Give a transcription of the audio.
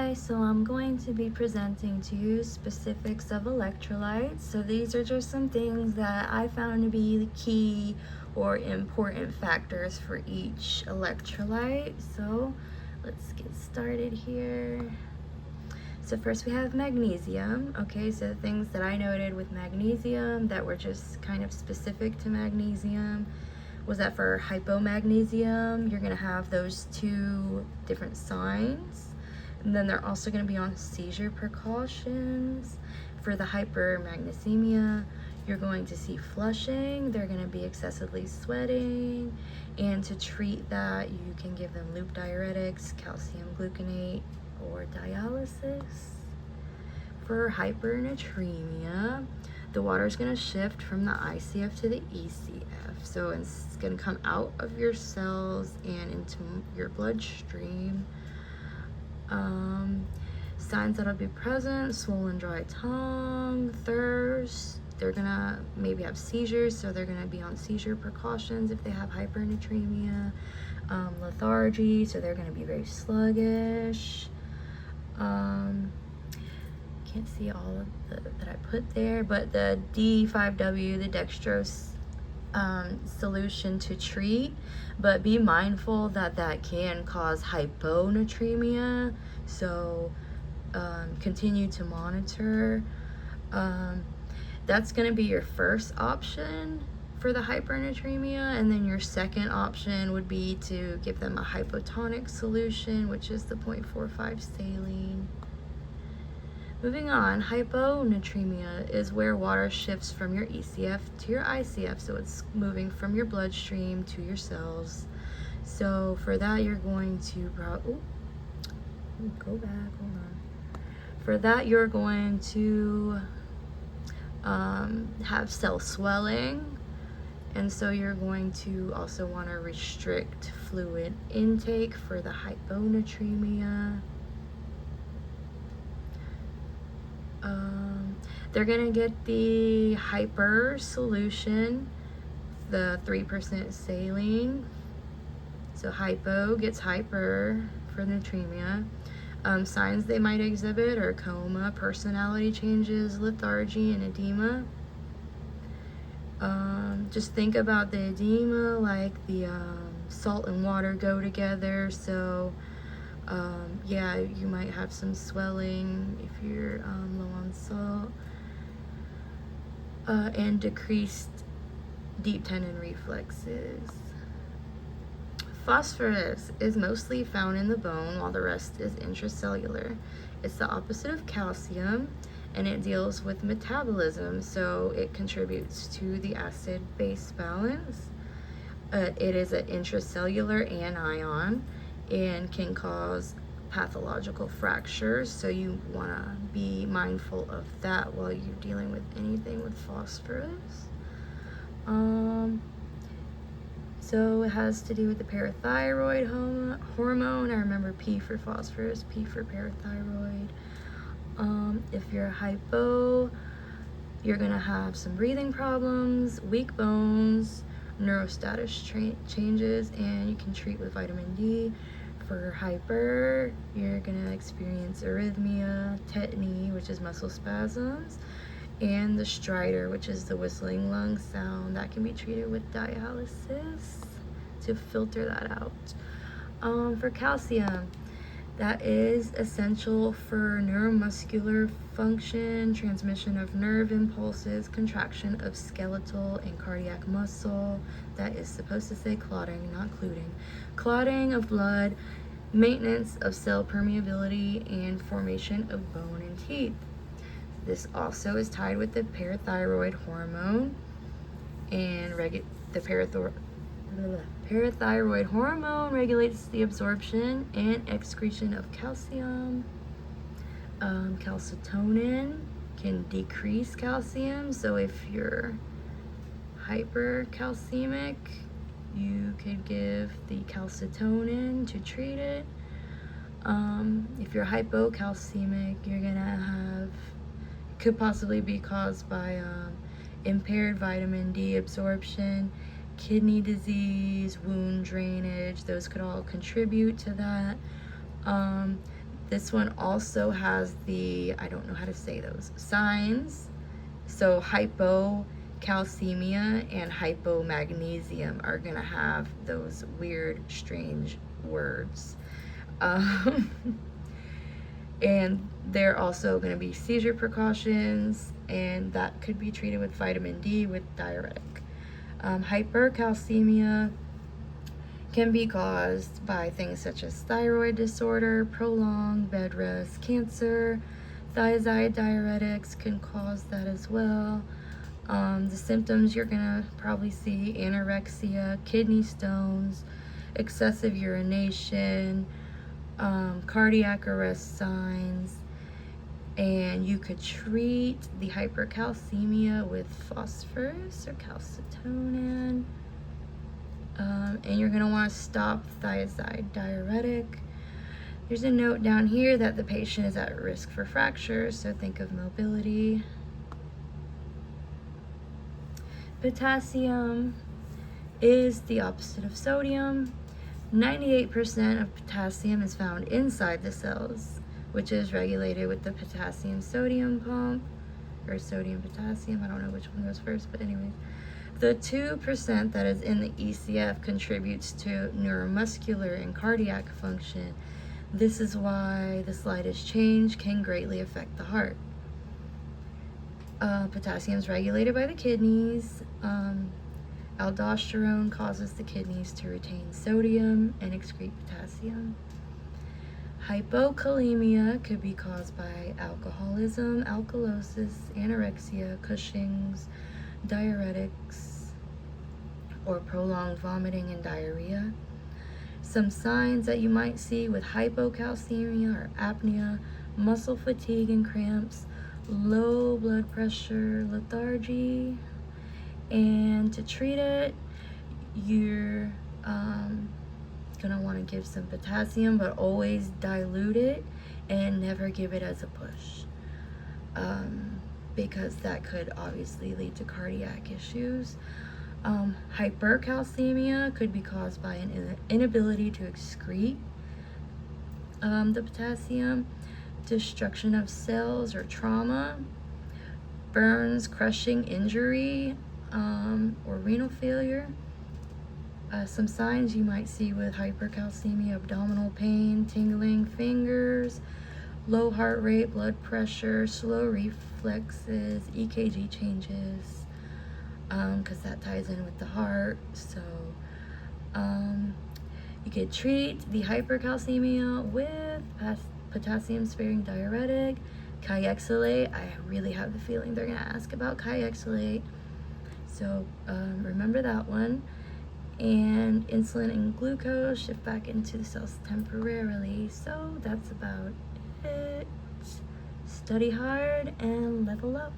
Hi, so I'm going to be presenting to you specifics of electrolytes. So these are just some things that I found to be the key or important factors for each electrolyte. So let's get started here. So first we have magnesium. Okay, so things that I noted with magnesium that were just kind of specific to magnesium was that for hypomagnesium, you're gonna have those two different signs. And then they're also going to be on seizure precautions. For the hypermagnesemia, you're going to see flushing. They're going to be excessively sweating. And to treat that, you can give them loop diuretics, calcium gluconate, or dialysis. For hypernatremia, the water is going to shift from the ICF to the ECF. So it's going to come out of your cells and into your bloodstream. Signs that'll be present: swollen dry tongue, thirst. They're gonna maybe have seizures, so they're gonna be on seizure precautions if they have hypernatremia. Lethargy, so they're gonna be very sluggish. Can't see all of that I put there, but the D5W, the dextrose solution to treat, but be mindful that that can cause hyponatremia, so continue to monitor. That's going to be your first option for the hypernatremia, and then your second option would be to give them a hypotonic solution, which is the 0.45 saline. Moving on, hyponatremia is where water shifts from your ECF to your ICF, so it's moving from your bloodstream to your cells. So for that, you're going to go back, hold on. For that, you're going to have cell swelling, and so you're going to also want to restrict fluid intake for the hyponatremia. They're gonna get the hyper solution, the 3% saline. So hypo gets hyper for natremia. Signs they might exhibit are coma, personality changes, lethargy, and edema. Just think about the edema like the salt and water go together. So yeah, you might have some swelling if you're low on salt. And decreased deep tendon reflexes. Phosphorus is mostly found in the bone, while the rest is intracellular. It's the opposite of calcium, and it deals with metabolism, so it contributes to the acid-base balance. It is an intracellular anion and can cause pathological fractures, so you want to be mindful of that while you're dealing with anything with phosphorus. So it has to do with the parathyroid hormone. I remember P for phosphorus, P for parathyroid. If you're hypo, you're gonna have some breathing problems, weak bones, neurostatus changes, and you can treat with vitamin D. For hyper, you're gonna experience arrhythmia, tetany, which is muscle spasms, and the stridor, which is the whistling lung sound. That can be treated with dialysis to filter that out. For calcium, that is essential for neuromuscular function, transmission of nerve impulses, contraction of skeletal and cardiac muscle. That is supposed to say clotting, not clotting. Clotting of blood, maintenance of cell permeability, and formation of bone and teeth. This also is tied with the parathyroid hormone, and the parathyroid hormone regulates the absorption and excretion of calcium. Calcitonin can decrease calcium, so if you're hypercalcemic, you could give the calcitonin to treat it. If you're hypocalcemic, you're gonna could possibly be caused by impaired vitamin D absorption, kidney disease, wound drainage. Those could all contribute to that. This one also has the, I don't know how to say those, signs. So hypocalcemia and hypomagnesium are going to have those weird, strange words. And they're also going to be seizure precautions, and that could be treated with vitamin D with diuretic. Hypercalcemia can be caused by things such as thyroid disorder, prolonged bed rest, cancer. Thiazide diuretics can cause that as well. The symptoms you're gonna probably see: anorexia, kidney stones, excessive urination, cardiac arrest signs, and you could treat the hypercalcemia with phosphorus or calcitonin. And you're going to want to stop thiazide diuretic. There's a note down here that the patient is at risk for fractures, so think of mobility. Potassium is the opposite of sodium. 98% of potassium is found inside the cells, which is regulated with the potassium-sodium pump, or sodium-potassium, I don't know which one goes first, but anyways. The 2% that is in the ECF contributes to neuromuscular and cardiac function. This is why the slightest change can greatly affect the heart. Potassium is regulated by the kidneys. Aldosterone causes the kidneys to retain sodium and excrete potassium. Hypokalemia could be caused by alcoholism, alkalosis, anorexia, Cushing's, diuretics, or prolonged vomiting and diarrhea. Some signs that you might see with hypocalcemia are apnea, muscle fatigue and cramps, low blood pressure, lethargy. And to treat it, you're gonna want to give some potassium, but always dilute it and never give it as a push, because that could obviously lead to cardiac issues. Hypercalcemia could be caused by an inability to excrete the potassium, destruction of cells or trauma, burns, crushing injury, or renal failure. Some signs you might see with hypercalcemia: abdominal pain, tingling fingers, low heart rate, blood pressure, slow reflexes, EKG changes, because that ties in with the heart. So you could treat the hypercalcemia with potassium-sparing diuretic, Kayexalate. I really have the feeling they're going to ask about Kayexalate, so remember that one. And insulin and glucose shift back into the cells temporarily. So that's about it. Study hard and level up.